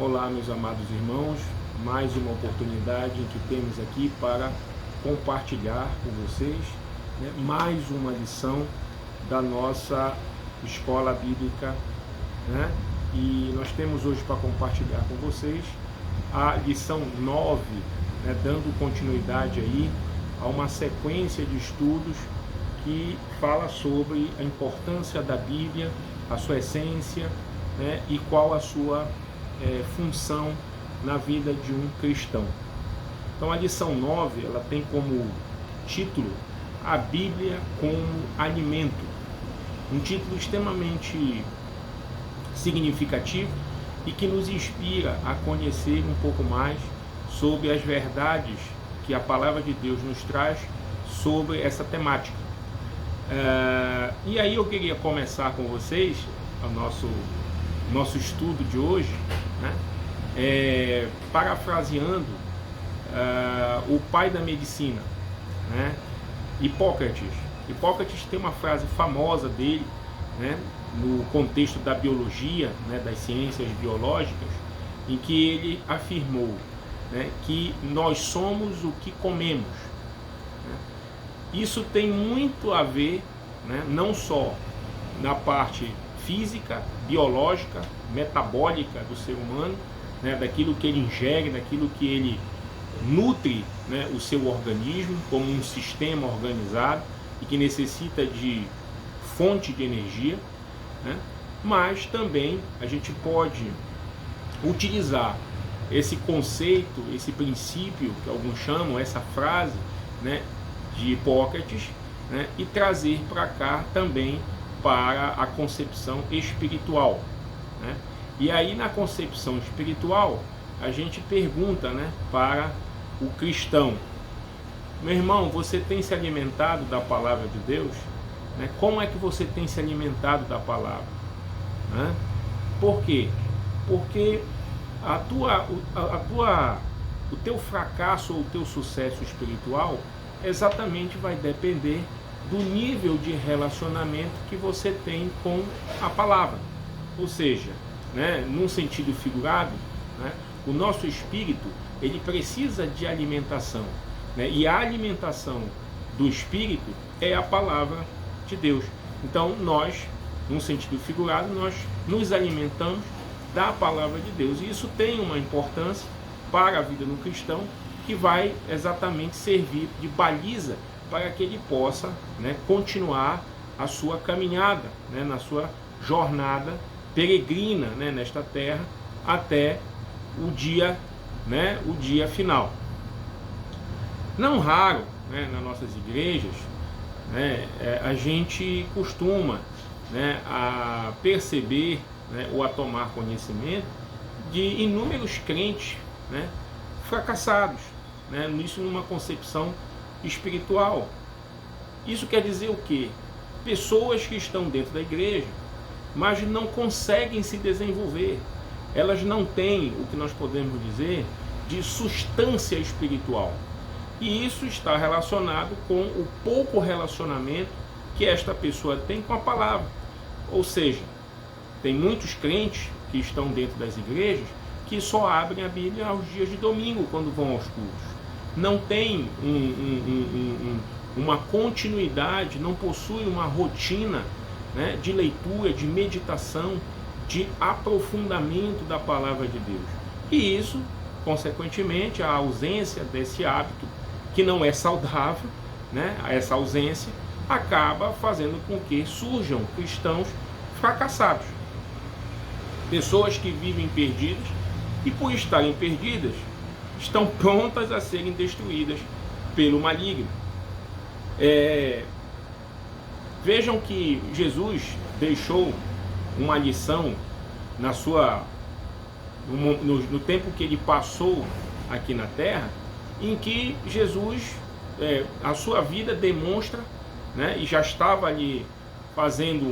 Olá, meus amados irmãos, mais uma oportunidade em que temos aqui para compartilhar com vocês, mais uma lição da nossa escola bíblica, E nós temos hoje para compartilhar com vocês a lição 9, dando continuidade aí a uma sequência de estudos que fala sobre a importância da Bíblia, a sua essência, e qual a sua função na vida de um cristão. Então a lição 9, ela tem como título a Bíblia como alimento, um título extremamente significativo e que nos inspira a conhecer um pouco mais sobre as verdades que a palavra de Deus nos traz sobre essa temática. E aí eu queria começar com vocês o nosso estudo de hoje, parafraseando o pai da medicina, Hipócrates. Hipócrates tem uma frase famosa dele, no contexto da biologia, das ciências biológicas, em que ele afirmou, que nós somos o que comemos. Isso tem muito a ver, não só na parte física, biológica, metabólica do ser humano, daquilo que ele ingere, daquilo que ele nutre, o seu organismo como um sistema organizado e que necessita de fonte de energia, mas também a gente pode utilizar esse conceito, esse princípio que alguns chamam, essa frase, de Hipócrates, e trazer para cá também para a concepção espiritual, E aí na concepção espiritual a gente pergunta, para o cristão: meu irmão, você tem se alimentado da palavra de Deus? Como é que você tem se alimentado da palavra? Por quê? Porque o teu fracasso ou o teu sucesso espiritual exatamente vai depender do nível de relacionamento que você tem com a palavra. Ou seja, num sentido figurado, o nosso espírito ele precisa de alimentação, e a alimentação do espírito é a palavra de Deus. Então nós, num sentido figurado, nós nos alimentamos da palavra de Deus, e isso tem uma importância para a vida do cristão, que vai exatamente servir de baliza para que ele possa, continuar a sua caminhada, na sua jornada peregrina, nesta terra, até o dia final. Não raro, nas nossas igrejas, a gente costuma, a perceber, ou a tomar conhecimento de inúmeros crentes, fracassados, isso numa concepção espiritual. Isso quer dizer o quê? Pessoas que estão dentro da igreja, mas não conseguem se desenvolver. Elas não têm o que nós podemos dizer de substância espiritual. E isso está relacionado com o pouco relacionamento que esta pessoa tem com a palavra. Ou seja, tem muitos crentes que estão dentro das igrejas que só abrem a Bíblia aos dias de domingo, quando vão aos cultos. Não tem uma continuidade, não possui uma rotina, de leitura, de meditação, de aprofundamento da palavra de Deus. E isso, consequentemente, a ausência desse hábito, que não é saudável, essa ausência acaba fazendo com que surjam cristãos fracassados. Pessoas que vivem perdidas e, por estarem perdidas, estão prontas a serem destruídas pelo maligno. Vejam que Jesus deixou uma lição no tempo que ele passou aqui na terra, em que Jesus, a sua vida demonstra, e já estava ali fazendo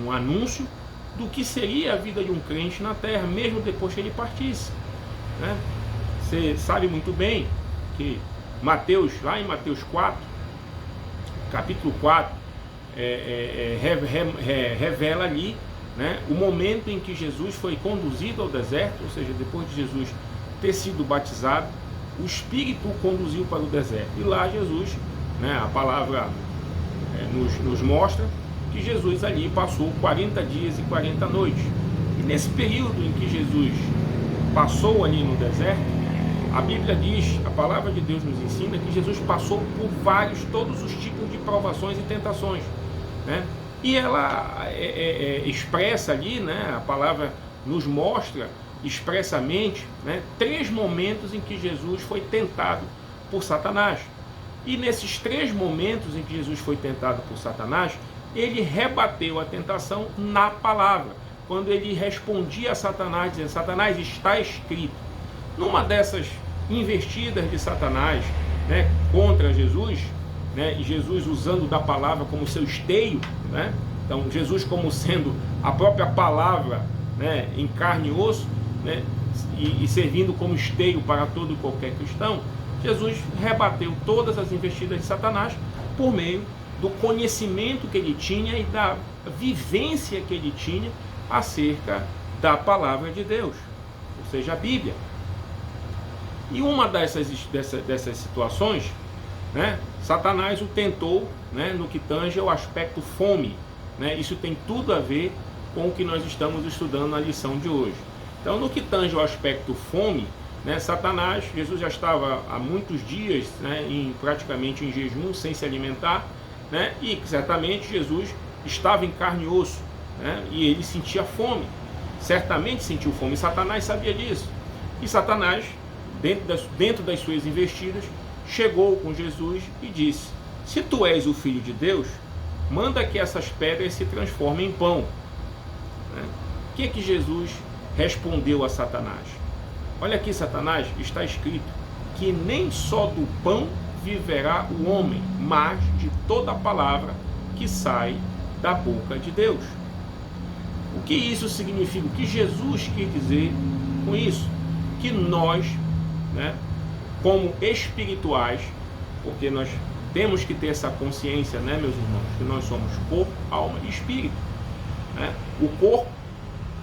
um anúncio do que seria a vida de um crente na terra, mesmo depois que ele partisse. Você sabe muito bem que lá em Mateus 4, capítulo 4, revela ali né, o momento em que Jesus foi conduzido ao deserto, ou seja, depois de Jesus ter sido batizado, o Espírito o conduziu para o deserto. E lá Jesus, né, a palavra nos mostra que Jesus ali passou 40 dias e 40 noites. E nesse período em que Jesus passou ali no deserto, a Bíblia diz, a palavra de Deus nos ensina que Jesus passou por todos os tipos de provações e tentações, né? E ela expressa ali, né, a palavra nos mostra expressamente, né, 3 momentos em que Jesus foi tentado por Satanás. E nesses 3 momentos em que Jesus foi tentado por Satanás, ele rebateu a tentação na palavra, quando ele respondia a Satanás, dizendo: Satanás, está escrito. Numa dessas investidas de Satanás, né, contra Jesus, né, e Jesus usando da palavra como seu esteio, né, então Jesus como sendo a própria palavra, né, em carne e osso, né, e servindo como esteio para todo e qualquer cristão, Jesus rebateu todas as investidas de Satanás por meio do conhecimento que ele tinha e da vivência que ele tinha acerca da palavra de Deus, ou seja, a Bíblia. E uma dessas situações, né, Satanás o tentou, né, no que tange ao aspecto fome, né, isso tem tudo a ver com o que nós estamos estudando na lição de hoje. Então, no que tange ao aspecto fome, né, Satanás, Jesus já estava há muitos dias, né, praticamente em jejum, sem se alimentar, né, e certamente Jesus estava em carne e osso, né, e ele sentia fome, certamente sentiu fome, e Satanás sabia disso. E Satanás, dentro das suas investidas, chegou com Jesus e disse: se tu és o Filho de Deus, manda que essas pedras se transformem em pão. O que Jesus respondeu a Satanás? Olha aqui, Satanás, está escrito que nem só do pão viverá o homem, mas de toda a palavra que sai da boca de Deus. O que isso significa? O que Jesus quis dizer com isso? Que nós, né, como espirituais, porque nós temos que ter essa consciência, né, meus irmãos, que nós somos corpo, alma e espírito, né? O corpo,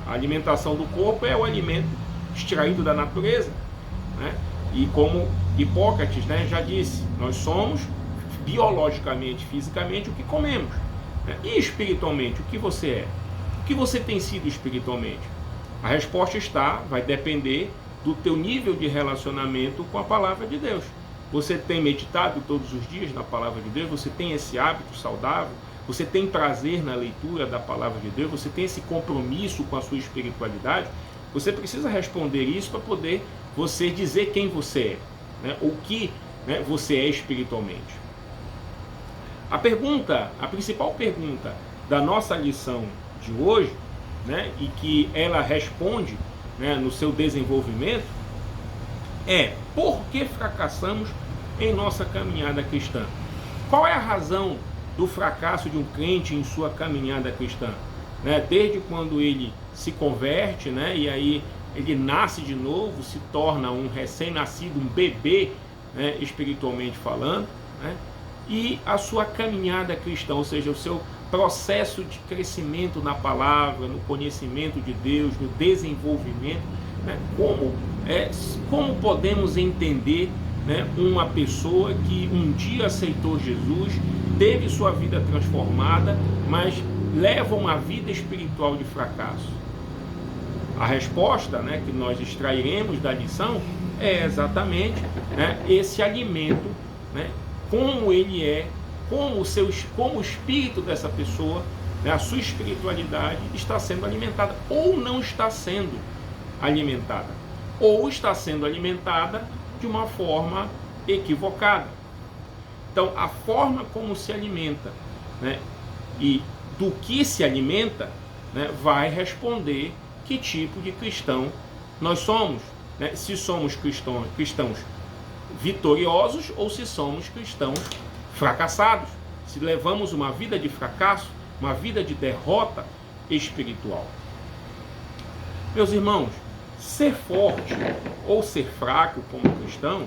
a alimentação do corpo é o alimento extraído da natureza, né? E como Hipócrates, né, já disse, nós somos biologicamente, fisicamente o que comemos, né? E espiritualmente, o que você é? O que você tem sido espiritualmente? A resposta vai depender do teu nível de relacionamento com a palavra de Deus. Você tem meditado todos os dias na palavra de Deus? Você tem esse hábito saudável? Você tem prazer na leitura da palavra de Deus? Você tem esse compromisso com a sua espiritualidade? Você precisa responder isso para poder você dizer quem você é, né? O que, né, você é espiritualmente. A principal pergunta da nossa lição de hoje, né, e que ela responde, né, no seu desenvolvimento, é: por que fracassamos em nossa caminhada cristã? Qual é a razão do fracasso de um crente em sua caminhada cristã? Né, desde quando ele se converte, né, e aí ele nasce de novo, se torna um recém-nascido, um bebê, né, espiritualmente falando, né, e a sua caminhada cristã, ou seja, o seu processo de crescimento na palavra, no conhecimento de Deus, no desenvolvimento, né, como podemos entender, né, uma pessoa que um dia aceitou Jesus, teve sua vida transformada, mas leva uma vida espiritual de fracasso? A resposta, né, que nós extrairemos da lição é exatamente, né, esse alimento, né, como ele é, como o espírito dessa pessoa, né, a sua espiritualidade está sendo alimentada ou não está sendo alimentada, ou está sendo alimentada de uma forma equivocada. Então, a forma como se alimenta, né, e do que se alimenta, né, vai responder que tipo de cristão nós somos, né? Se somos cristãos vitoriosos ou se somos cristãos fracassados, se levamos uma vida de fracasso, uma vida de derrota espiritual. Meus irmãos, ser forte ou ser fraco como cristão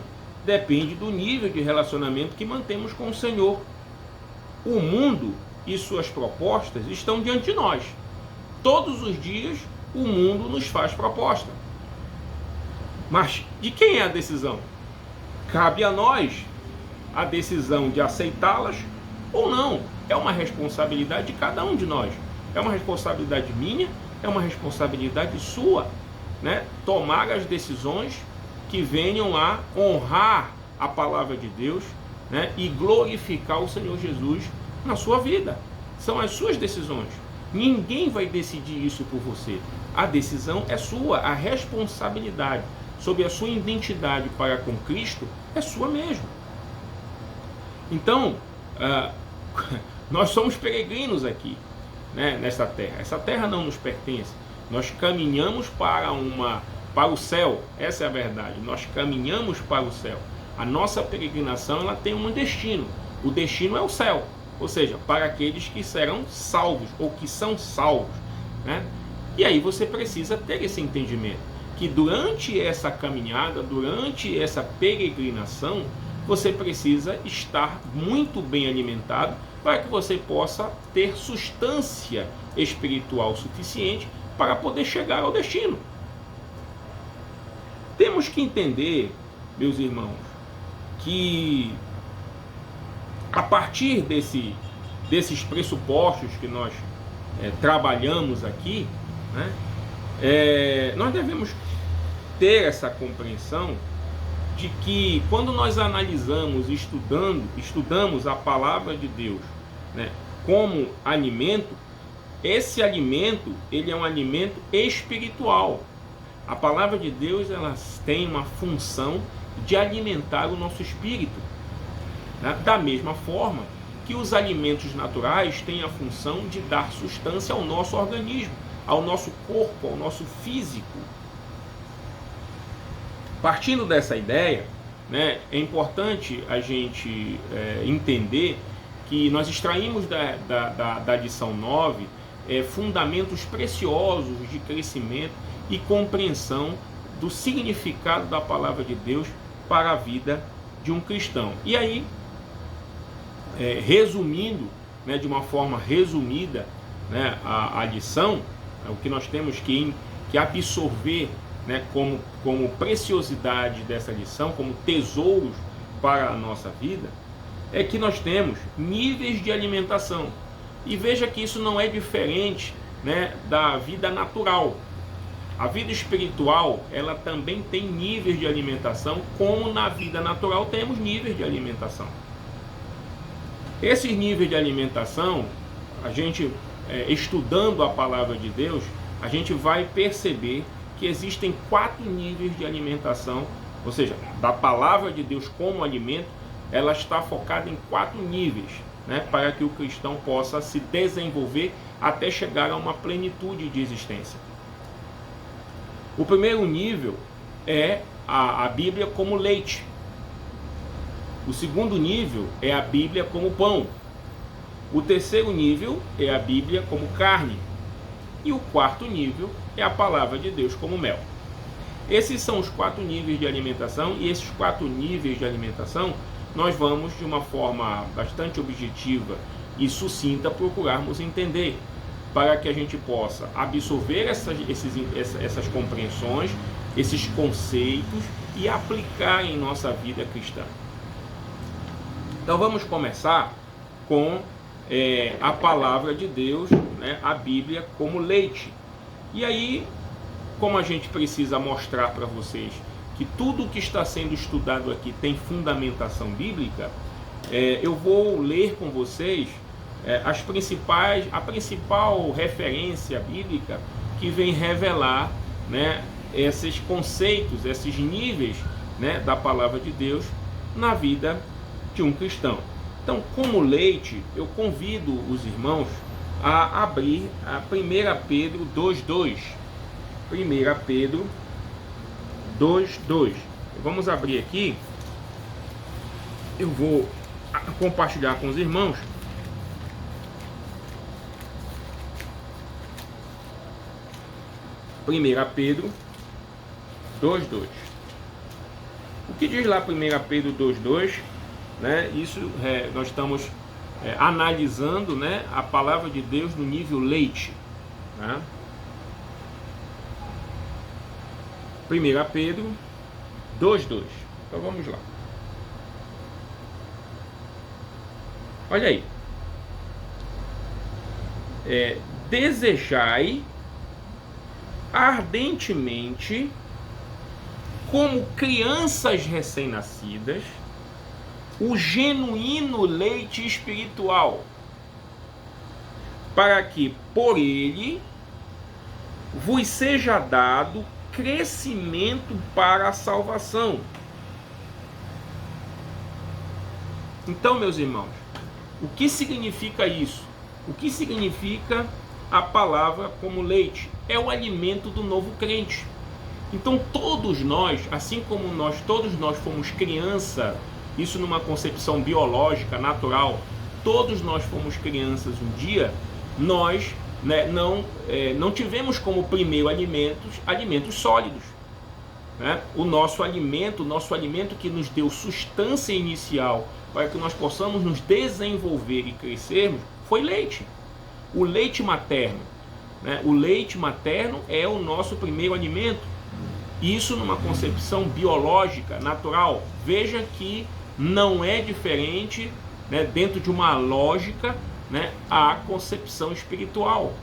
depende do nível de relacionamento que mantemos com o Senhor. O mundo e suas propostas estão diante de nós. todos os dias o mundo nos faz proposta. Mas de quem é a decisão? Cabe a nós a decisão de aceitá-las ou não. É uma responsabilidade de cada um de nós. É uma responsabilidade minha, é uma responsabilidade sua, né? Tomar as decisões que venham a honrar a palavra de Deus, né? E glorificar o Senhor Jesus na sua vida. São as suas decisões. Ninguém vai decidir isso por você. A decisão é sua, a responsabilidade sobre a sua identidade para com Cristo é sua mesmo. Então, nós somos peregrinos aqui, né, nesta terra. Essa terra não nos pertence. Nós caminhamos para o céu. Essa é a verdade. Nós caminhamos para o céu. A nossa peregrinação, ela tem um destino. O destino é o céu. Ou seja, para aqueles que serão salvos ou que são salvos, né? E aí você precisa ter esse entendimento que durante essa caminhada, durante essa peregrinação, você precisa estar muito bem alimentado para que você possa ter substância espiritual suficiente para poder chegar ao destino. Temos que entender, meus irmãos, que a partir desses pressupostos que nós trabalhamos aqui, né, nós devemos ter essa compreensão de que quando nós analisamos, estudamos a palavra de Deus, né, como alimento, esse alimento ele é um alimento espiritual. A palavra de Deus ela tem uma função de alimentar o nosso espírito, né, da mesma forma que os alimentos naturais têm a função de dar sustância ao nosso organismo, ao nosso corpo, ao nosso físico. Partindo dessa ideia, né, é importante a gente entender que nós extraímos da lição 9 fundamentos preciosos de crescimento e compreensão do significado da palavra de Deus para a vida de um cristão. E aí, resumindo, né, de uma forma resumida, né, a lição, o que nós temos que absorver, né, como preciosidade dessa lição, como tesouros para a nossa vida, é que nós temos níveis de alimentação. E veja que isso não é diferente, né, da vida natural. A vida espiritual, ela também tem níveis de alimentação, como na vida natural temos níveis de alimentação. Esses níveis de alimentação, a gente estudando a palavra de Deus, a gente vai perceber que existem 4 níveis de alimentação, ou seja, da palavra de Deus como alimento, ela está focada em 4 níveis, né, para que o cristão possa se desenvolver até chegar a uma plenitude de existência. O primeiro nível é a Bíblia como leite. O segundo nível é a Bíblia como pão. O terceiro nível é a Bíblia como carne. E o quarto nível é a palavra de Deus como mel. Esses são os 4 níveis de alimentação, e esses 4 níveis de alimentação nós vamos, de uma forma bastante objetiva e sucinta, procurarmos entender, para que a gente possa absorver essas compreensões, esses conceitos e aplicar em nossa vida cristã. Então vamos começar com a palavra de Deus, né, a Bíblia como leite. E aí, como a gente precisa mostrar para vocês que tudo que está sendo estudado aqui tem fundamentação bíblica, eu vou ler com vocês a principal referência bíblica que vem revelar, né, esses conceitos, esses níveis, né, da palavra de Deus na vida de um cristão. Então, como leite, eu convido os irmãos a abrir a 1 Pedro 2,2. 1 Pedro 2,2. Vamos abrir aqui. Eu vou compartilhar com os irmãos. Primeira Pedro 2,2. O que diz lá 1 Pedro 2,2? Né? Isso nós estamos analisando, né, a palavra de Deus no nível leite, né? 1 Pedro 2:2. Então vamos lá. Olha aí. Desejai ardentemente, como crianças recém-nascidas, o genuíno leite espiritual, para que por ele vos seja dado crescimento para a salvação. Então, meus irmãos, o que significa isso? O que significa a palavra como leite? É o alimento do novo crente. Então todos nós, assim como todos nós fomos criança, isso numa concepção biológica, natural, todos nós fomos crianças um dia, nós não tivemos como primeiro alimentos sólidos. O nosso alimento que nos deu sustância inicial para que nós possamos nos desenvolver e crescermos, foi leite. O leite materno. O leite materno é o nosso primeiro alimento. Isso numa concepção biológica, natural. Veja que não é diferente, dentro de uma lógica, a concepção espiritual.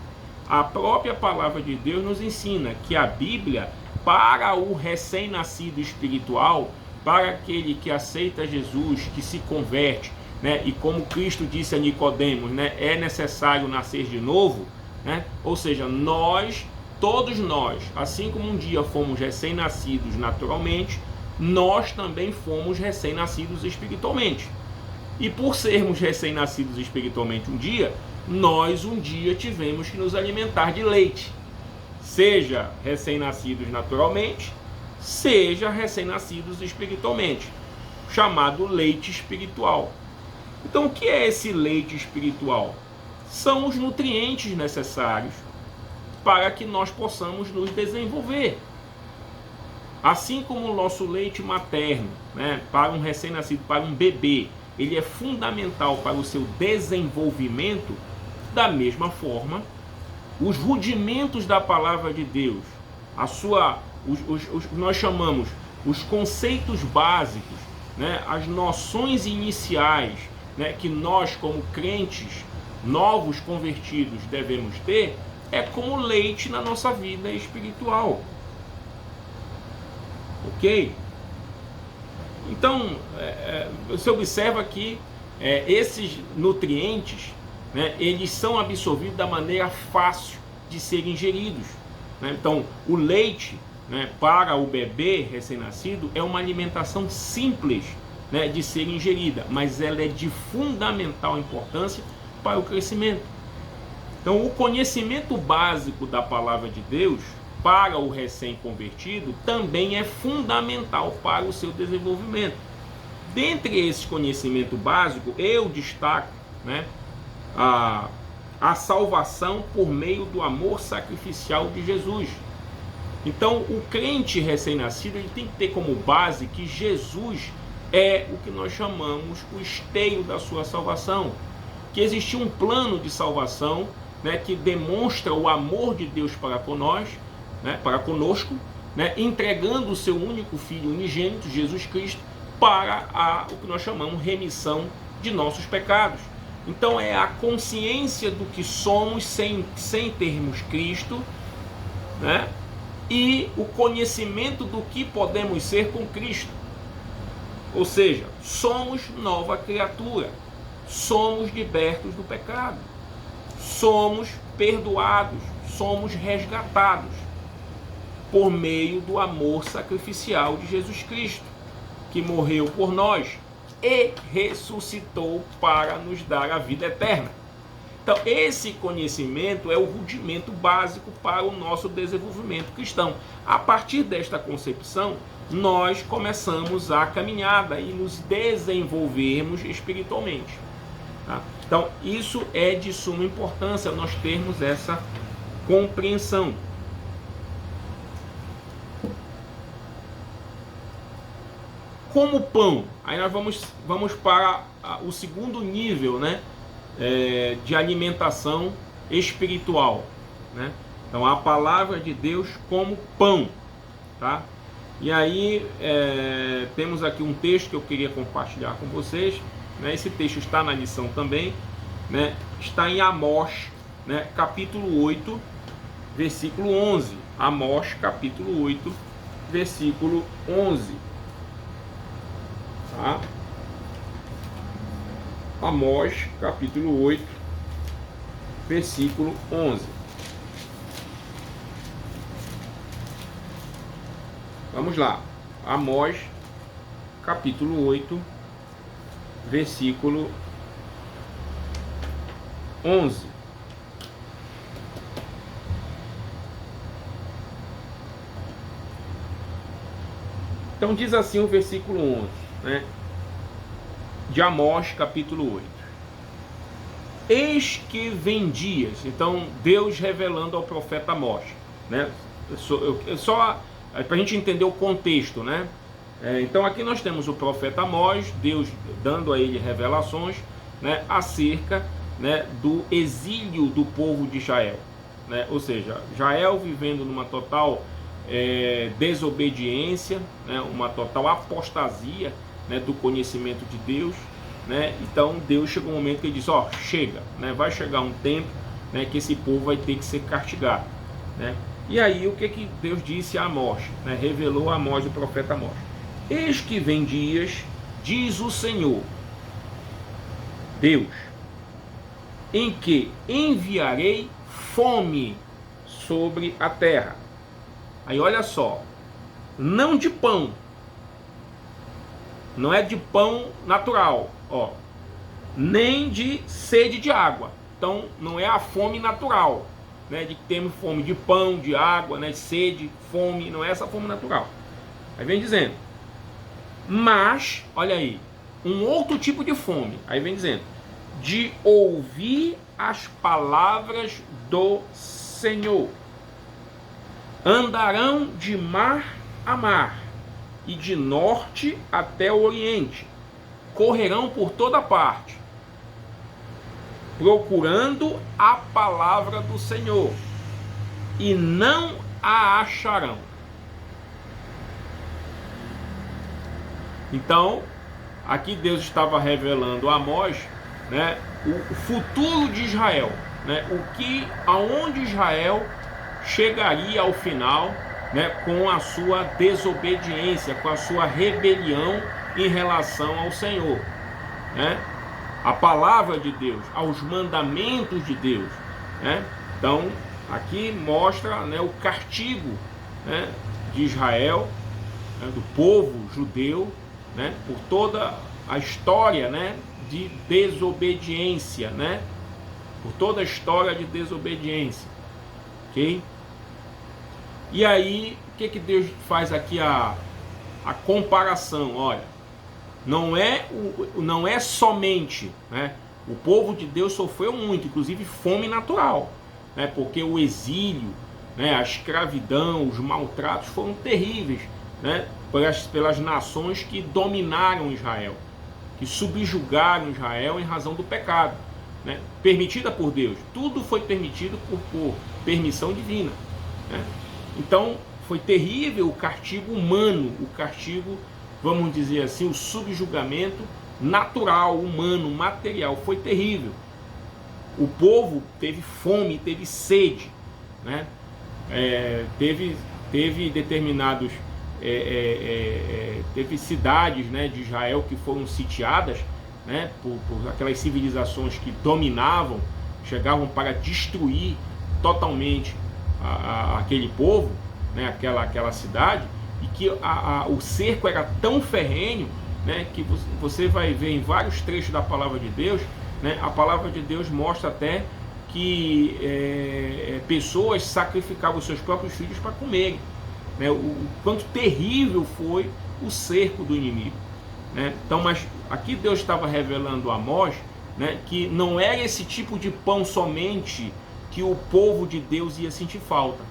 A própria palavra de Deus nos ensina que a Bíblia, para o recém-nascido espiritual, para aquele que aceita Jesus, que se converte, e como Cristo disse a Nicodemos, é necessário nascer de novo, ou seja, todos nós, assim como um dia fomos recém-nascidos naturalmente, nós também fomos recém-nascidos espiritualmente. E por sermos recém-nascidos espiritualmente um dia, nós um dia tivemos que nos alimentar de leite. Seja recém-nascidos naturalmente, seja recém-nascidos espiritualmente, chamado leite espiritual. Então o que é esse leite espiritual? São os nutrientes necessários para que nós possamos nos desenvolver. Assim como o nosso leite materno, para um recém-nascido, para um bebê, ele é fundamental para o seu desenvolvimento, da mesma forma, os rudimentos da palavra de Deus, nós chamamos os conceitos básicos, as noções iniciais, que nós como crentes, novos convertidos, devemos ter, é como leite na nossa vida espiritual. Ok? Então, você observa que esses nutrientes, eles são absorvidos da maneira fácil de serem ingeridos. Então, o leite, para o bebê recém-nascido, é uma alimentação simples, de ser ingerida, mas ela é de fundamental importância para o crescimento. Então, o conhecimento básico da palavra de Deus para o recém-convertido também é fundamental para o seu desenvolvimento. Dentre esse conhecimento básico, eu destaco a salvação por meio do amor sacrificial de Jesus. Então, o crente recém-nascido, ele tem que ter como base que Jesus é o que nós chamamos o esteio da sua salvação, que existe um plano de salvação, que demonstra o amor de Deus para conosco, entregando o seu único Filho unigênito, Jesus Cristo, para o que nós chamamos remissão de nossos pecados. Então é a consciência do que somos sem termos Cristo, e o conhecimento do que podemos ser com Cristo. Ou seja, somos nova criatura, somos libertos do pecado, somos perdoados, somos resgatados por meio do amor sacrificial de Jesus Cristo, que morreu por nós e ressuscitou para nos dar a vida eterna. Então, esse conhecimento é o rudimento básico para o nosso desenvolvimento cristão. A partir desta concepção, nós começamos a caminhada e nos desenvolvermos espiritualmente. Tá? Então, isso é de suma importância, nós termos essa compreensão. Como pão, aí nós vamos para o segundo nível, de alimentação espiritual, Então, a palavra de Deus como pão, tá? E aí temos aqui um texto que eu queria compartilhar com vocês, né? Esse texto está na lição também, né? Está em Amós, né? Capítulo 8, versículo 11. Amós, capítulo 8, versículo 11. Tá? Amós, capítulo 8, versículo 11. Vamos lá. Amós, capítulo 8, versículo 11. Então diz assim o versículo 11, né? De Amós, capítulo 8. Eis que vem dias. Então Deus revelando ao profeta Amós, né? Só para a gente entender o contexto, né? Então aqui nós temos o profeta Amós, Deus dando a ele revelações, né, acerca, né, do exílio do povo de Israel, né? Ou seja, Israel vivendo numa total desobediência, né, uma total apostasia, né, do conhecimento de Deus, né? Então Deus chegou um momento que ele diz: ó, chega, né? Vai chegar um tempo, né, que esse povo vai ter que ser castigado, né? E aí o que Deus disse a Amós, né? Revelou a Amós, o profeta Amós: eis que vem dias, diz o Senhor Deus, em que enviarei fome sobre a terra. Aí olha só, não de pão, não é de pão natural, ó, nem de sede de água. Então não é a fome natural, né, de que temos fome de pão, de água, né, sede, fome, não é essa fome natural. Aí vem dizendo, mas, olha aí, um outro tipo de fome. Aí vem dizendo, de ouvir as palavras do Senhor. Andarão de mar a mar, e de norte até o oriente. Correrão por toda parte, procurando a palavra do Senhor, e não a acharão. Então, aqui Deus estava revelando a Amós, né, o futuro de Israel, né, aonde Israel chegaria ao final, né, com a sua desobediência, com a sua rebelião em relação ao Senhor, né, a palavra de Deus, aos mandamentos de Deus, né? Então aqui mostra, né, o castigo, né, de Israel, né, do povo judeu, né, por toda a história, né, de desobediência, né, por toda a história de desobediência, ok? E aí o que Deus faz aqui a comparação? Olha, não é somente, né, o povo de Deus sofreu muito, inclusive fome natural, né, porque o exílio, né, a escravidão, os maltratos foram terríveis, né, pelas nações que dominaram Israel, que subjugaram Israel em razão do pecado, né, permitida por Deus. Tudo foi permitido por permissão divina, né? Então foi terrível o castigo humano, o castigo, vamos dizer assim, o subjugamento natural, humano, material, foi terrível. O povo teve fome, teve sede, né? Teve determinados, teve cidades, né, de Israel que foram sitiadas, né, por aquelas civilizações que dominavam, chegavam para destruir totalmente aquele povo, né, aquela cidade, e que o cerco era tão ferrenho, né, que você vai ver em vários trechos da palavra de Deus, né, a palavra de Deus mostra até que pessoas sacrificavam seus próprios filhos para comerem, né, o quanto terrível foi o cerco do inimigo, né? Então, mas aqui Deus estava revelando a Amós, né, que não era esse tipo de pão somente que o povo de Deus ia sentir falta,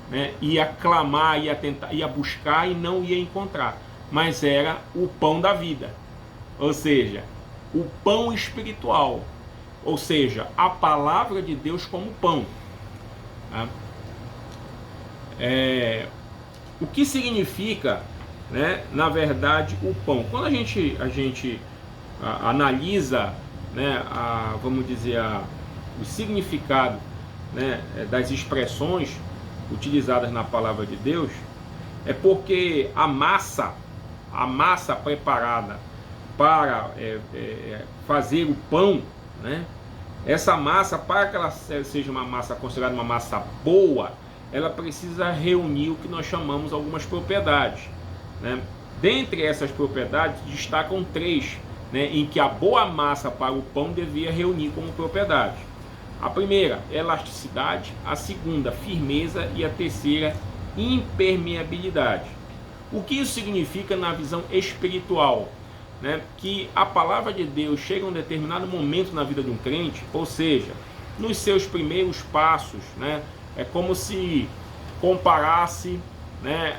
né? Ia clamar, ia tentar, ia buscar e não ia encontrar, mas era o pão da vida, ou seja, o pão espiritual, ou seja, a palavra de Deus como pão, tá? O que significa, né, na verdade, o pão? Quando a gente analisa, né, vamos dizer, o significado, né, das expressões utilizadas na palavra de Deus, é porque a massa preparada para fazer o pão, né, essa massa, para que ela seja uma massa considerada uma massa boa, ela precisa reunir o que nós chamamos algumas propriedades, né? Dentre essas propriedades destacam 3, né, em que a boa massa para o pão devia reunir como propriedade. A primeira, elasticidade; a segunda, firmeza; e a terceira, impermeabilidade. O que isso significa na visão espiritual? Né, que a palavra de Deus chega a um determinado momento na vida de um crente, ou seja, nos seus primeiros passos, né, é como se comparasse, né,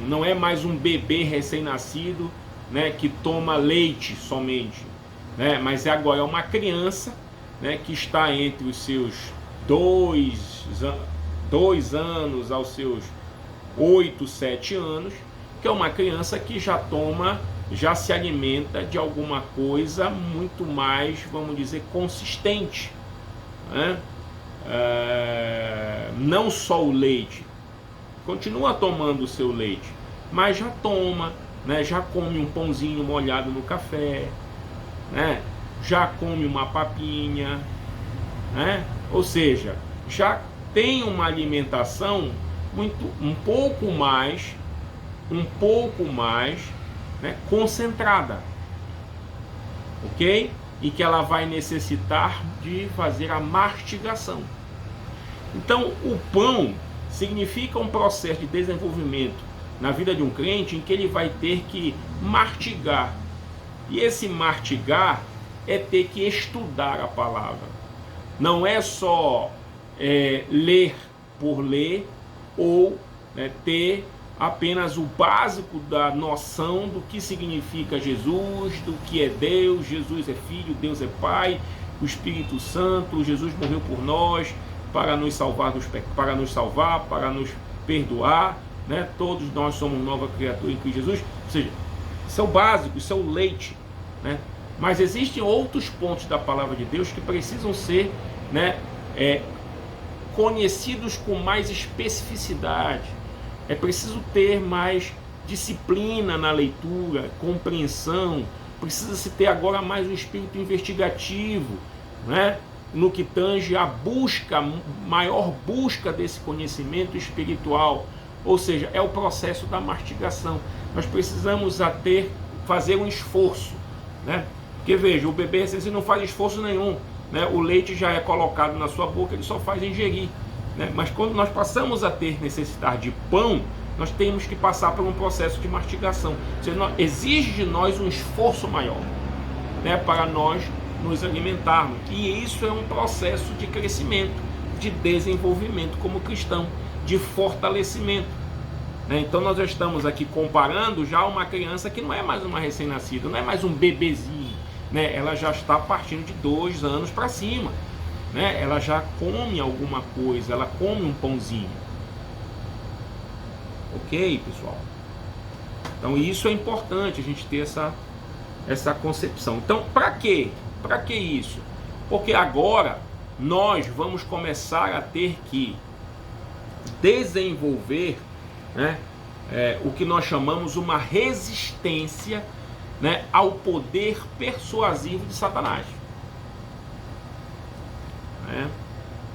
não é mais um bebê recém-nascido, né, que toma leite somente, né, mas agora é uma criança, né, que está entre os seus 2 anos aos seus 8, 7 anos, que é uma criança que já se alimenta de alguma coisa muito mais, vamos dizer, consistente, né? Não só o leite, continua tomando o seu leite, mas já toma, né? Já come um pãozinho molhado no café, né? Já come uma papinha, né? Ou seja, já tem uma alimentação um pouco mais, né, concentrada, ok? E que ela vai necessitar de fazer a mastigação. Então, o pão significa um processo de desenvolvimento na vida de um crente em que ele vai ter que mastigar. E esse mastigar é ter que estudar a palavra. Não é só ler por ler, ou, né, ter apenas o básico da noção do que significa Jesus, do que é Deus. Jesus é Filho, Deus é Pai, o Espírito Santo, Jesus morreu por nós para nos salvar para nos perdoar, né? Todos nós somos nova criatura em Cristo Jesus. Ou seja, isso é o básico, isso é o leite, né? Mas existem outros pontos da palavra de Deus que precisam ser, né, conhecidos com mais especificidade. É preciso ter mais disciplina na leitura, compreensão. Precisa-se ter agora mais um espírito investigativo, né? No que tange a maior busca desse conhecimento espiritual. Ou seja, é o processo da mastigação. Nós precisamos fazer um esforço, né? Porque veja, o bebê assim, não faz esforço nenhum, né? O leite já é colocado na sua boca, ele só faz ingerir, né? Mas quando nós passamos a ter necessidade de pão, nós temos que passar por um processo de mastigação. Ou seja, exige de nós um esforço maior, né, para nós nos alimentarmos. E isso é um processo de crescimento, de desenvolvimento como cristão, de fortalecimento, né? Então nós já estamos aqui comparando já uma criança que não é mais uma recém-nascida, não é mais um bebezinho, né? Ela já está partindo de 2 anos para cima, né? Ela já come alguma coisa, ela come um pãozinho. Ok, pessoal? Então isso é importante, a gente ter essa concepção. Então, para quê? Para que isso? Porque agora nós vamos começar a ter que desenvolver, né, o que nós chamamos uma resistência, né, ao poder persuasivo de Satanás. Né?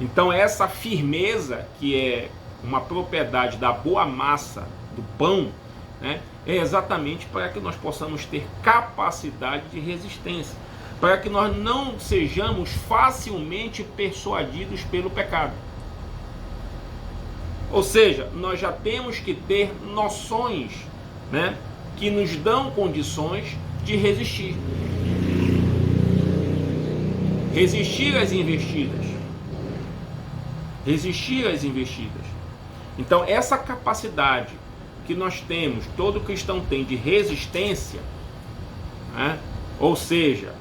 Então essa firmeza, que é uma propriedade da boa massa do pão, né, é exatamente para que nós possamos ter capacidade de resistência, para que nós não sejamos facilmente persuadidos pelo pecado. Ou seja, nós já temos que ter noções, né, que nos dão condições de resistir. Resistir às investidas. Resistir às investidas. Então, essa capacidade que nós temos, todo cristão tem, de resistência, né, ou seja,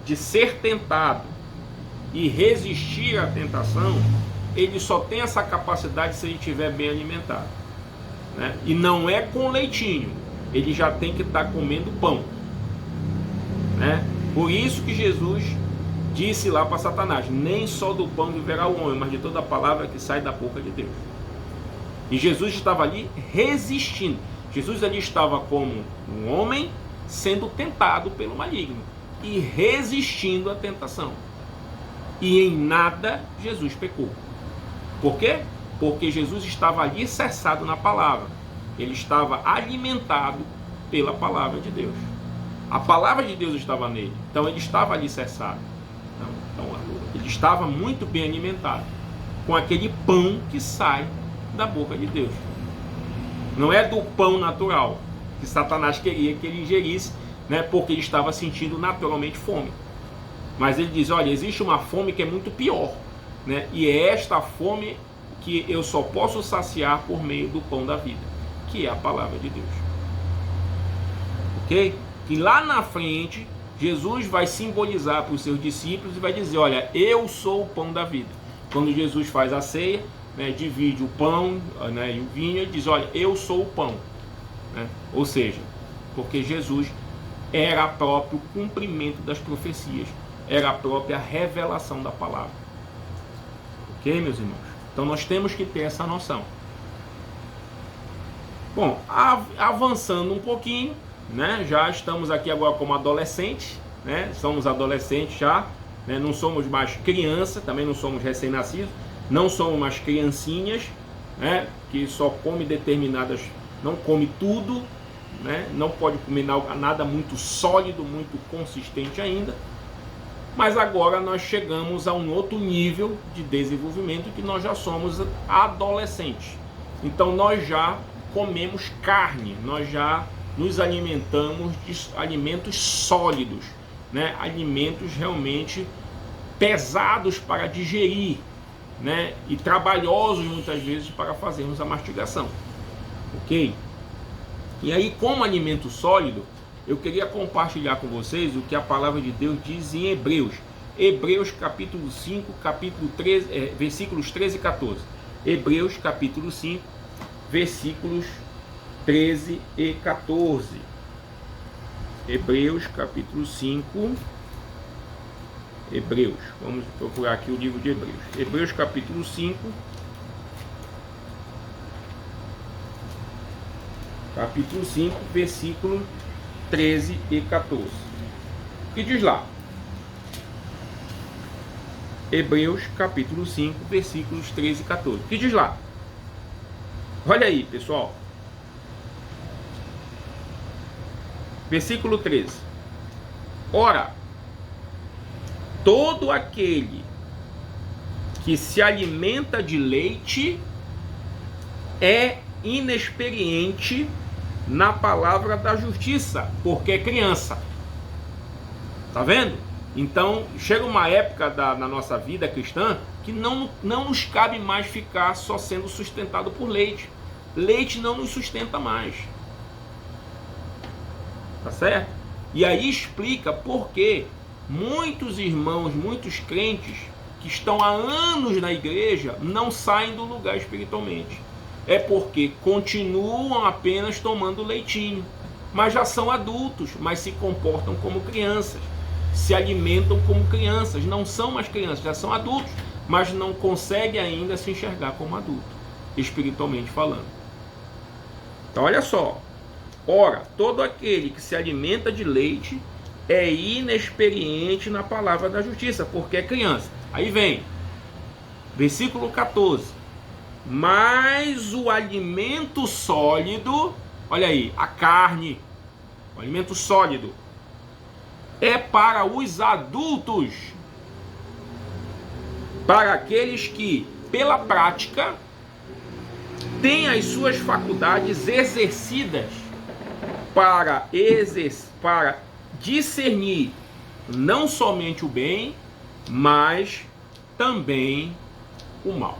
de ser tentado e resistir à tentação, ele só tem essa capacidade se ele estiver bem alimentado, né? E não é com leitinho, ele já tem que estar comendo pão, né? Por isso que Jesus disse lá para Satanás: nem só do pão viverá o homem, mas de toda a palavra que sai da boca de Deus. E Jesus estava ali resistindo. Jesus ali estava como um homem sendo tentado pelo maligno e resistindo à tentação. E em nada Jesus pecou. Por quê? Porque Jesus estava ali alicerçado na palavra. Ele estava alimentado pela palavra de Deus. A palavra de Deus estava nele. Então ele estava alicerçado. Então ele estava muito bem alimentado com aquele pão que sai da boca de Deus. Não é do pão natural que Satanás queria que ele ingerisse, né, porque ele estava sentindo naturalmente fome. Mas ele diz: olha, existe uma fome que é muito pior, né, e é esta fome que eu só posso saciar por meio do pão da vida, que é a palavra de Deus. Ok? E lá na frente, Jesus vai simbolizar para os seus discípulos e vai dizer: olha, eu sou o pão da vida. Quando Jesus faz a ceia, né, divide o pão, né, e o vinho, ele diz: olha, eu sou o pão, né? Ou seja, porque Jesus era o próprio cumprimento das profecias, era a própria revelação da palavra. Ok, meus irmãos? Então nós temos que ter essa noção. Bom, avançando um pouquinho, né, já estamos aqui agora como adolescentes, né, somos adolescentes já, né, não somos mais criança, também não somos recém-nascidos, não somos mais criancinhas, né, que só come determinadas, não come tudo, né, não pode comer nada muito sólido, muito consistente ainda, mas agora nós chegamos a um outro nível de desenvolvimento que nós já somos adolescentes. Então nós já comemos carne, nós já nos alimentamos de alimentos sólidos, né, alimentos realmente pesados para digerir, né, e trabalhosos muitas vezes para fazermos a mastigação, ok? E aí, como alimento sólido, eu queria compartilhar com vocês o que a palavra de Deus diz em Hebreus. Hebreus capítulo 5, capítulo 13, versículos 13 e 14. Hebreus capítulo 5, versículos 13 e 14. Hebreus capítulo 5. Hebreus, vamos procurar aqui o livro de Hebreus. Hebreus capítulo 5, capítulo 5, versículo 13 e 14. O que diz lá? Hebreus capítulo 5, versículos 13 e 14. O que diz lá? Olha aí, pessoal. Versículo 13. Ora, todo aquele que se alimenta de leite é inexperiente na palavra da justiça, porque é criança. Tá vendo? Então chega uma época na nossa vida cristã que não nos cabe mais ficar só sendo sustentado por leite. Leite não nos sustenta mais. Tá certo? E aí explica por que muitos irmãos, muitos crentes que estão há anos na igreja não saem do lugar espiritualmente. É porque continuam apenas tomando leitinho, mas já são adultos, mas se comportam como crianças, se alimentam como crianças, não são mais crianças, já são adultos, mas não conseguem ainda se enxergar como adulto, espiritualmente falando. Então olha só, ora, todo aquele que se alimenta de leite é inexperiente na palavra da justiça, porque é criança. Aí vem, versículo 14. Mas o alimento sólido, olha aí, a carne, o alimento sólido, é para os adultos, para aqueles que, pela prática, têm as suas faculdades exercidas para discernir não somente o bem, mas também o mal.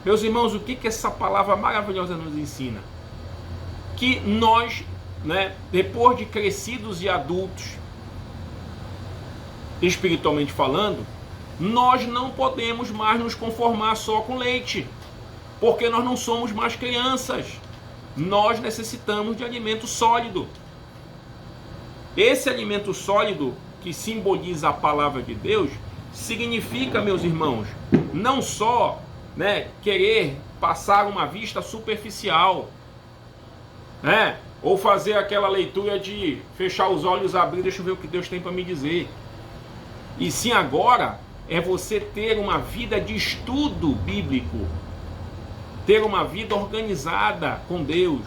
Meus irmãos, o que essa palavra maravilhosa nos ensina? Que nós, né, depois de crescidos e adultos, espiritualmente falando, nós não podemos mais nos conformar só com leite, porque nós não somos mais crianças. Nós necessitamos de alimento sólido. Esse alimento sólido, que simboliza a palavra de Deus, significa, meus irmãos, não só, querer passar uma vista superficial, ou fazer aquela leitura de fechar os olhos, abrir, deixa eu ver o que Deus tem para me dizer. E sim, agora é você ter uma vida de estudo bíblico, ter uma vida organizada com Deus,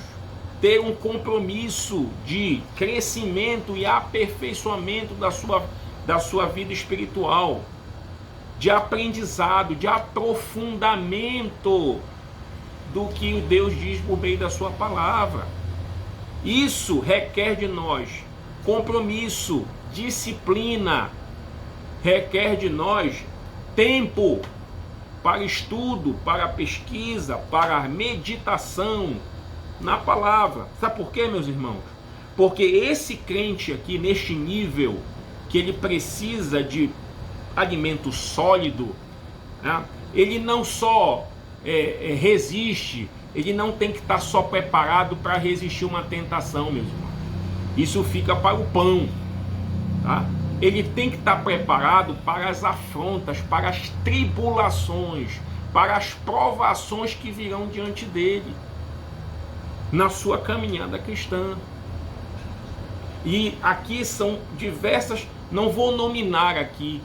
ter um compromisso de crescimento e aperfeiçoamento da sua vida espiritual, de aprendizado, de aprofundamento do que Deus diz por meio da sua palavra. Isso requer de nós compromisso, disciplina, requer de nós tempo para estudo, para pesquisa, para meditação na palavra. Sabe por quê, meus irmãos? Porque esse crente aqui, neste nível, que ele precisa de alimento sólido, ele não só resiste, ele não tem que estar só preparado para resistir uma tentação, meus irmãos. Isso fica para o pão, tá? Ele tem que estar preparado para as afrontas, para as tribulações, para as provações que virão diante dele na sua caminhada cristã. E aqui são diversas, não vou nominar aqui,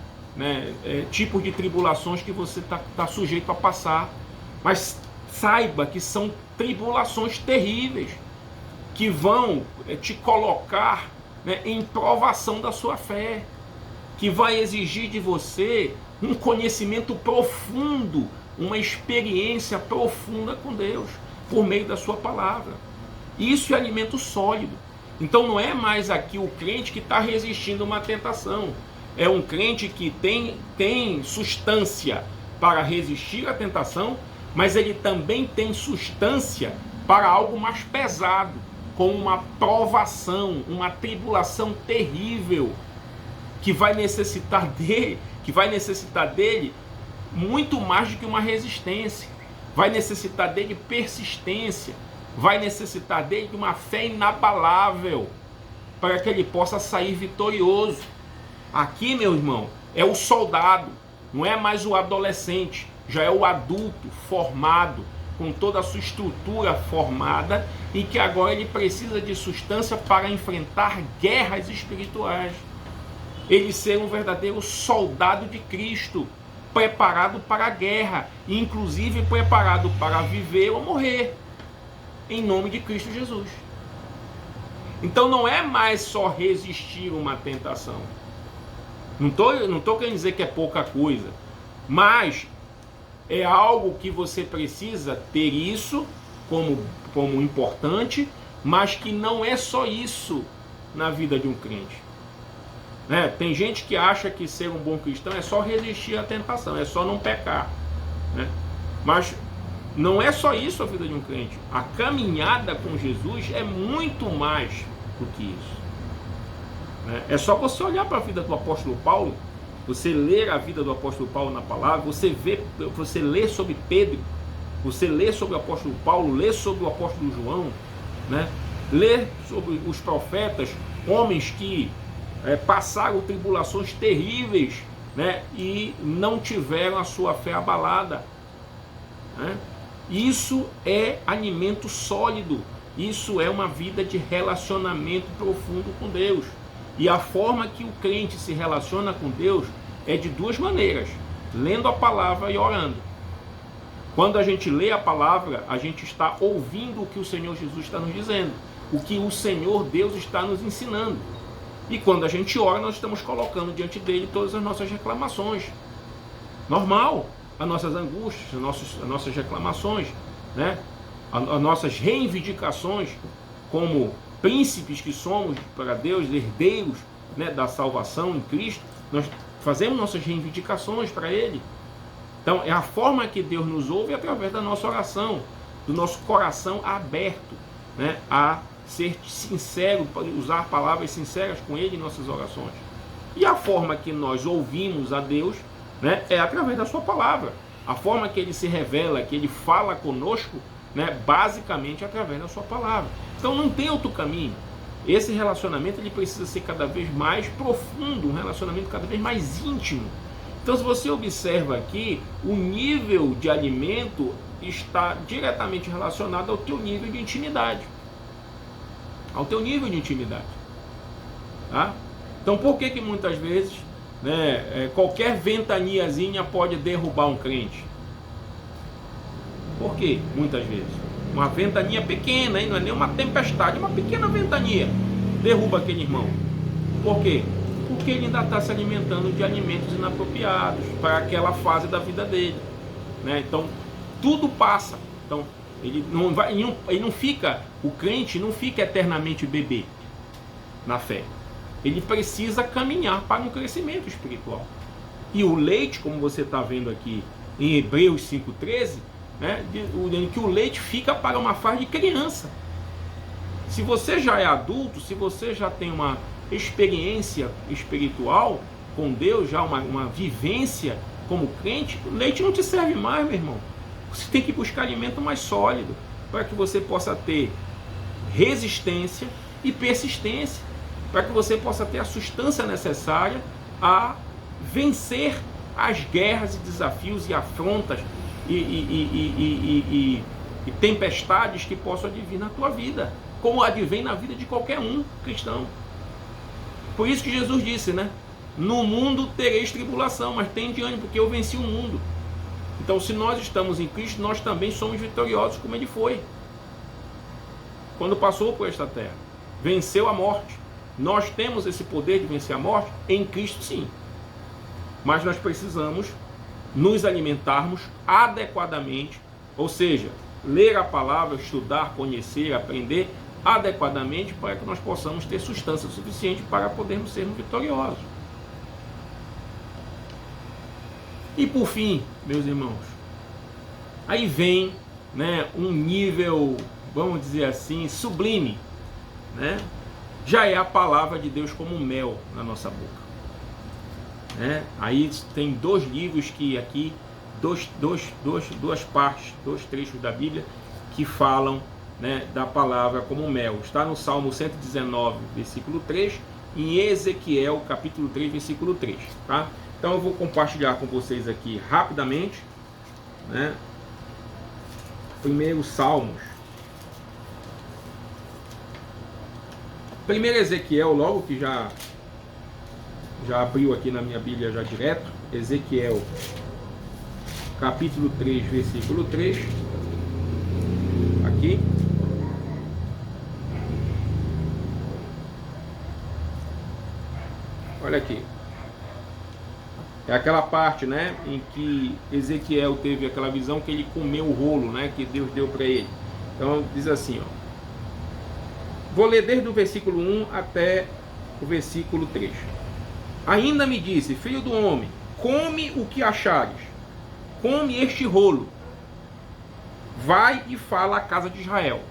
tipos de tribulações que você está sujeito a passar, mas saiba que são tribulações terríveis, que vão te colocar em provação da sua fé, que vai exigir de você um conhecimento profundo, uma experiência profunda com Deus, por meio da sua palavra. Isso é alimento sólido. Então não é mais aqui o crente que está resistindo a uma tentação, é um crente que tem substância para resistir à tentação, mas ele também tem substância para algo mais pesado, com uma provação, uma tribulação terrível, que vai necessitar dele muito mais do que uma resistência, vai necessitar dele persistência, vai necessitar dele de uma fé inabalável, para que ele possa sair vitorioso. Aqui, meu irmão, é o soldado, não é mais o adolescente, já é o adulto formado, com toda a sua estrutura formada, e que agora ele precisa de substância para enfrentar guerras espirituais. Ele ser um verdadeiro soldado de Cristo, preparado para a guerra, inclusive preparado para viver ou morrer, em nome de Cristo Jesus. Então não é mais só resistir uma tentação. Não tô querendo dizer que é pouca coisa, mas é algo que você precisa ter isso como importante, mas que não é só isso na vida de um crente. Tem gente que acha que ser um bom cristão é só resistir à tentação, é só não pecar. Mas não é só isso a vida de um crente. A caminhada com Jesus é muito mais do que isso. É só você olhar para a vida do apóstolo Paulo, você ler a vida do apóstolo Paulo na palavra, você lê sobre Pedro, você lê sobre o apóstolo Paulo, lê sobre o apóstolo João, lê sobre os profetas, homens que passaram tribulações terríveis, e não tiveram a sua fé abalada. Isso é alimento sólido, isso é uma vida de relacionamento profundo com Deus. E a forma que o crente se relaciona com Deus é de duas maneiras: lendo a palavra e orando. Quando a gente lê a palavra, a gente está ouvindo o que o Senhor Jesus está nos dizendo, o que o Senhor Deus está nos ensinando. E quando a gente ora, nós estamos colocando diante dele todas as nossas reclamações. Normal, as nossas angústias, as nossas reclamações, as nossas reivindicações como príncipes que somos para Deus, herdeiros da salvação em Cristo. Nós fazemos nossas reivindicações para Ele. Então é a forma que Deus nos ouve através da nossa oração, do nosso coração aberto, a ser sincero, para usar palavras sinceras com Ele em nossas orações. E a forma que nós ouvimos a Deus né, é através da sua palavra. A forma que ele se revela, que ele fala conosco, né, basicamente através da sua palavra. Então não tem outro caminho. Esse relacionamento ele precisa ser cada vez mais profundo, um relacionamento cada vez mais íntimo. Então, se você observa aqui, o nível de alimento está diretamente relacionado ao teu nível de intimidade. Ao teu nível de intimidade. Tá? Então, por que muitas vezes, né, qualquer ventaniazinha pode derrubar um crente? Por quê? Muitas vezes. Uma ventania pequena, hein? Não é nem uma tempestade, uma pequena ventania derruba aquele irmão. Por quê? Porque ele ainda está se alimentando de alimentos inapropriados para aquela fase da vida dele, né? Então, tudo passa. Então, ele não fica, o crente não fica eternamente bebê na fé. Ele precisa caminhar para um crescimento espiritual. E o leite, como você está vendo aqui em Hebreus 5,13, né, que o leite fica para uma fase de criança. Se você já é adulto, se você já tem uma experiência espiritual com Deus, já uma vivência como crente, o leite não te serve mais, meu irmão. Você tem que buscar alimento mais sólido para que você possa ter resistência e persistência, para que você possa ter a substância necessária a vencer as guerras e desafios e afrontas e tempestades que possam advir na tua vida, como advém na vida de qualquer um cristão. Por isso que Jesus disse, né? No mundo tereis tribulação, mas tende ânimo, porque eu venci o mundo. Então, se nós estamos em Cristo, nós também somos vitoriosos como ele foi. Quando passou por esta terra, venceu a morte. Nós temos esse poder de vencer a morte em Cristo, sim. Mas nós precisamos nos alimentarmos adequadamente, ou seja, ler a palavra, estudar, conhecer, aprender adequadamente para que nós possamos ter substância suficiente para podermos sermos vitoriosos. E por fim, meus irmãos, aí vem, né, um nível, vamos dizer assim, sublime, né? Já é a palavra de Deus como mel na nossa boca, né? Aí tem dois livros que aqui, duas partes, dois trechos da Bíblia que falam, né, da palavra como mel. Está no Salmo 119, versículo 3, e em Ezequiel, capítulo 3, versículo 3, tá? Então eu vou compartilhar com vocês aqui rapidamente, né? Primeiro Salmos. Primeiro Ezequiel, logo que já abriu aqui na minha Bíblia já direto. Ezequiel, capítulo 3, versículo 3. Aqui. Olha aqui. É aquela parte, né, em que Ezequiel teve aquela visão que ele comeu o rolo, né, que Deus deu para ele. Então diz assim, ó. Vou ler desde o versículo 1 até o versículo 3. Ainda me disse, filho do homem, come o que achares, come este rolo, vai e fala à casa de Israel.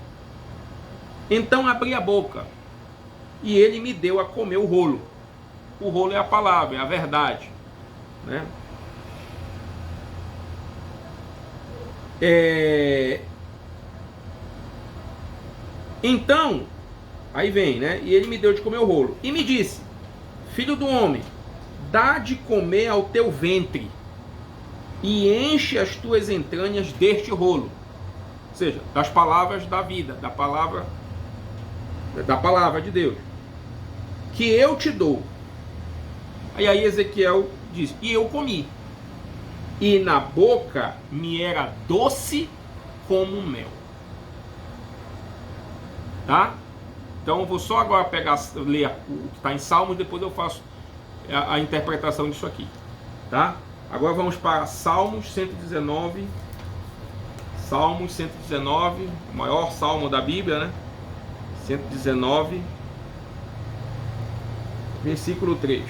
Então abri a boca, e ele me deu a comer o rolo. O rolo é a palavra, é a verdade, né? Então, aí vem, né? E ele me deu de comer o rolo. E me disse, filho do homem, dá de comer ao teu ventre, e enche as tuas entranhas deste rolo. Ou seja, das palavras da vida, da palavra de Deus, que eu te dou. Aí Ezequiel diz, e eu comi, e na boca me era doce como mel. Tá? Então eu vou só agora ler o que está em Salmos, depois eu faço a interpretação disso aqui. Tá? Agora vamos para Salmos 119. Salmos 119, o maior salmo da Bíblia, né? 119, versículo 3.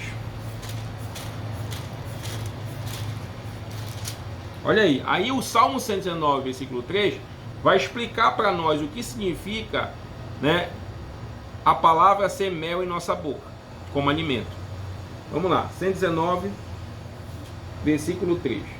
Olha aí, aí o Salmo 119, versículo 3, vai explicar para nós o que significa, né, a palavra ser mel em nossa boca, como alimento. Vamos lá, 119, versículo 3.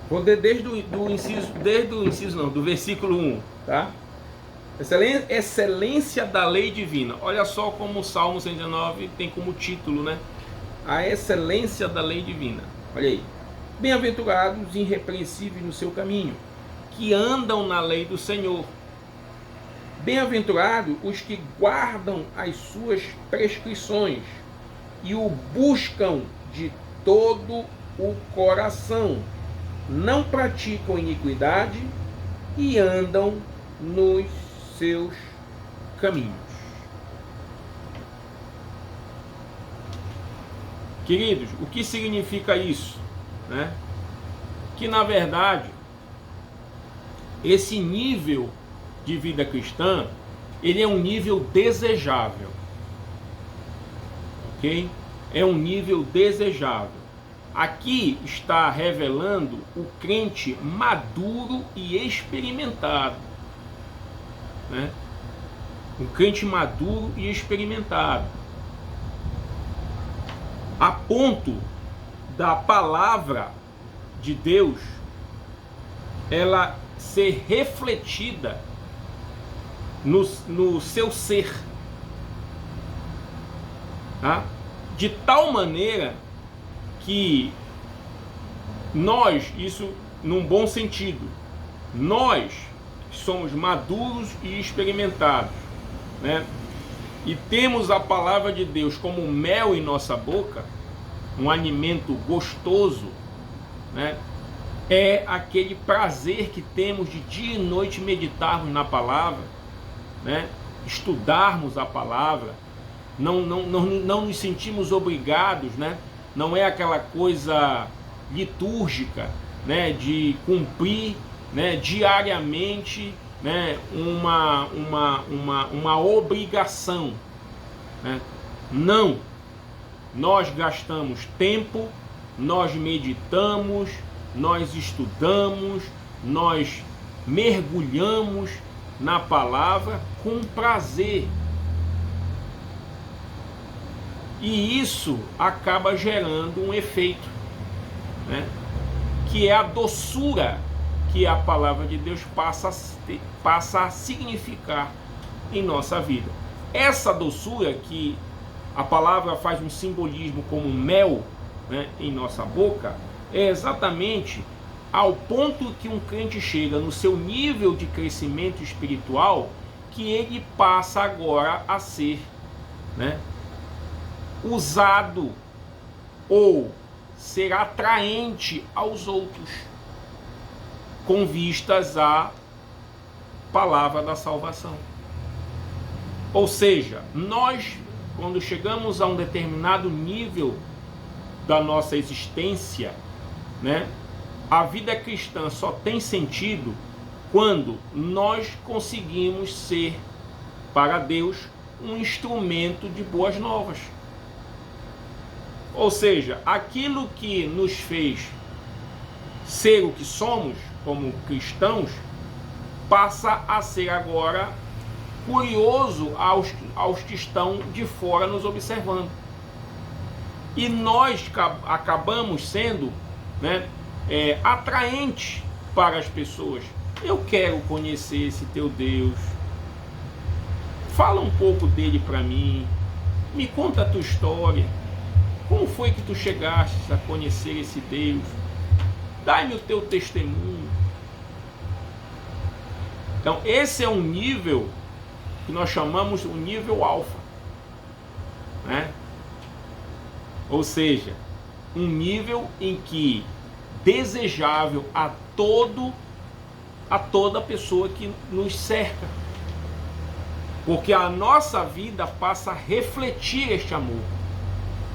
Vou do versículo 1, tá? Excelência da lei divina. Olha só como o Salmo 119 tem como título, né? A excelência da lei divina. Olha aí. Bem-aventurados e irrepreensíveis no seu caminho, que andam na lei do Senhor. Bem-aventurados os que guardam as suas prescrições e o buscam de todo o coração. Não praticam iniquidade e andam nos seus caminhos. Queridos, o que significa isso? Né? Que na verdade, esse nível de vida cristã, ele é um nível desejável. Ok? É um nível desejável. Aqui está revelando o crente maduro e experimentado, né? Um crente maduro e experimentado, a ponto da palavra de Deus ela ser refletida no seu ser, tá? De tal maneira que nós, isso num bom sentido, nós somos maduros e experimentados, né? E temos a palavra de Deus como mel em nossa boca, um alimento gostoso, né? É aquele prazer que temos de dia e noite meditarmos na palavra, né? Estudarmos a palavra, não nos sentimos obrigados, né? Não é aquela coisa litúrgica, né, de cumprir, né, diariamente, né, uma obrigação, né? Não, nós gastamos tempo, nós meditamos, nós estudamos, nós mergulhamos na palavra com prazer. E isso acaba gerando um efeito, né? Que é a doçura que a palavra de Deus passa a significar em nossa vida. Essa doçura que a palavra faz um simbolismo como mel, né, em nossa boca, é exatamente ao ponto que um crente chega no seu nível de crescimento espiritual, que ele passa agora a ser, né, usado ou ser atraente aos outros com vistas à palavra da salvação. Ou seja, nós, quando chegamos a um determinado nível da nossa existência, né, a vida cristã só tem sentido quando nós conseguimos ser para Deus um instrumento de boas novas. Ou seja, aquilo que nos fez ser o que somos como cristãos passa a ser agora curioso aos que estão de fora nos observando. E nós acabamos sendo, né, atraentes para as pessoas. Eu quero conhecer esse teu Deus. Fala um pouco dele para mim. Me conta a tua história. Como foi que tu chegaste a conhecer esse Deus? Dai-me o teu testemunho. Então, esse é um nível que nós chamamos o nível alfa, né? Ou seja, um nível em que desejável a toda pessoa que nos cerca. Porque a nossa vida passa a refletir este amor,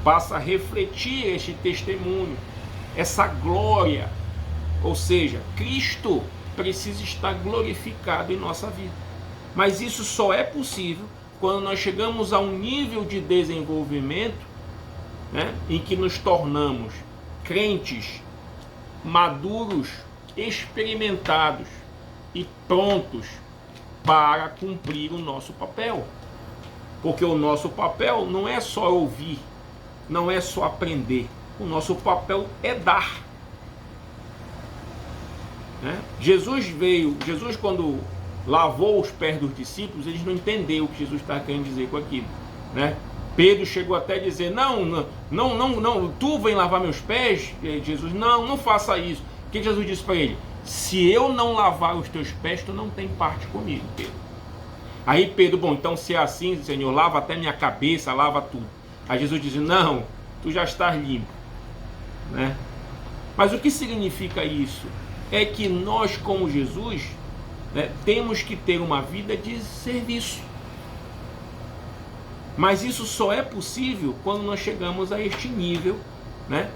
passa a refletir este testemunho, essa glória. Ou seja, Cristo precisa estar glorificado em nossa vida. Mas isso só é possível quando nós chegamos a um nível de desenvolvimento, né, em que nos tornamos crentes maduros, experimentados e prontos para cumprir o nosso papel. Porque o nosso papel não é só ouvir, não é só aprender. O nosso papel é dar. Né? Jesus quando lavou os pés dos discípulos, eles não entenderam o que Jesus estava querendo dizer com aquilo. Né? Pedro chegou até a dizer, não, tu vem lavar meus pés? Jesus, não faça isso. O que Jesus disse para ele? Se eu não lavar os teus pés, tu não tem parte comigo, Pedro. Aí Pedro, bom, então se é assim, Senhor, lava até minha cabeça, lava tudo. Aí Jesus disse, não, tu já estás limpo. Né? Mas o que significa isso? É que nós, como Jesus, né, temos que ter uma vida de serviço. Mas isso só é possível quando nós chegamos a este nível, né,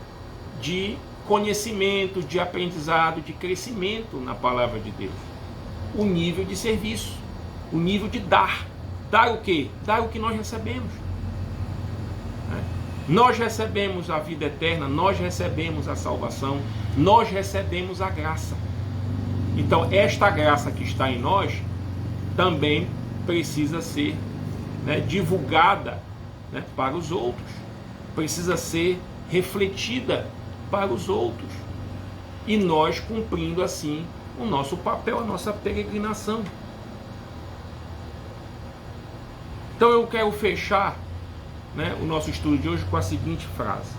de conhecimento, de aprendizado, de crescimento na palavra de Deus. O nível de serviço, o nível de dar. Dar o quê? Dar o que nós recebemos. Nós recebemos a vida eterna, nós recebemos a salvação, nós recebemos a graça. Então, esta graça que está em nós também precisa ser, né, divulgada, né, para os outros, precisa ser refletida para os outros, e nós cumprindo assim o nosso papel, a nossa peregrinação. Então eu quero fechar, né, o nosso estudo de hoje com a seguinte frase: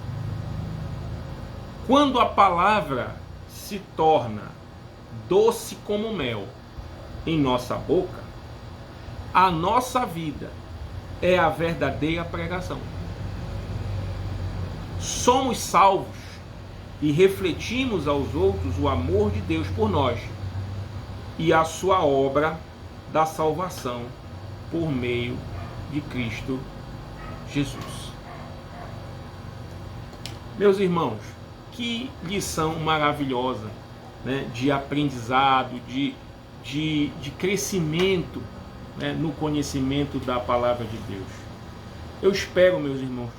quando a palavra se torna doce como mel em nossa boca, a nossa vida é a verdadeira pregação. Somos salvos e refletimos aos outros o amor de Deus por nós e a sua obra da salvação por meio de Cristo Jesus. Meus irmãos, que lição maravilhosa, né, de aprendizado, de crescimento, né, no conhecimento da palavra de Deus. Eu espero, meus irmãos,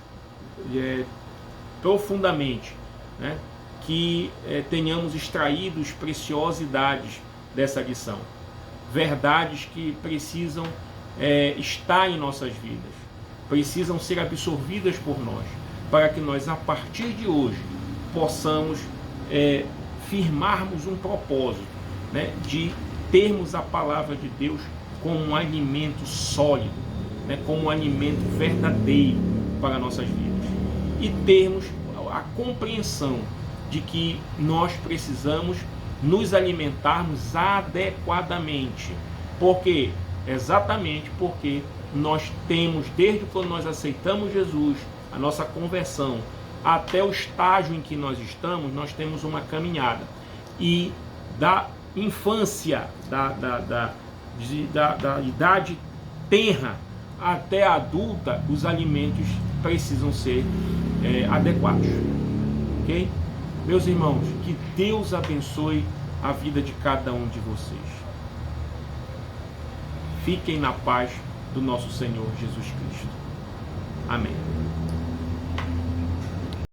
profundamente, né, que tenhamos extraído preciosidades dessa lição, verdades que precisam estar em nossas vidas, precisam ser absorvidas por nós, para que nós, a partir de hoje, possamos firmarmos um propósito, né, de termos a palavra de Deus como um alimento sólido, né, como um alimento verdadeiro para nossas vidas, e termos a compreensão de que nós precisamos nos alimentarmos adequadamente. Por quê? Exatamente porque nós temos, desde quando nós aceitamos Jesus, a nossa conversão, até o estágio em que nós estamos, nós temos uma caminhada. E da infância, da idade tenra até a adulta, os alimentos precisam ser adequados. Ok? Meus irmãos, que Deus abençoe a vida de cada um de vocês. Fiquem na paz do nosso Senhor Jesus Cristo. Amém.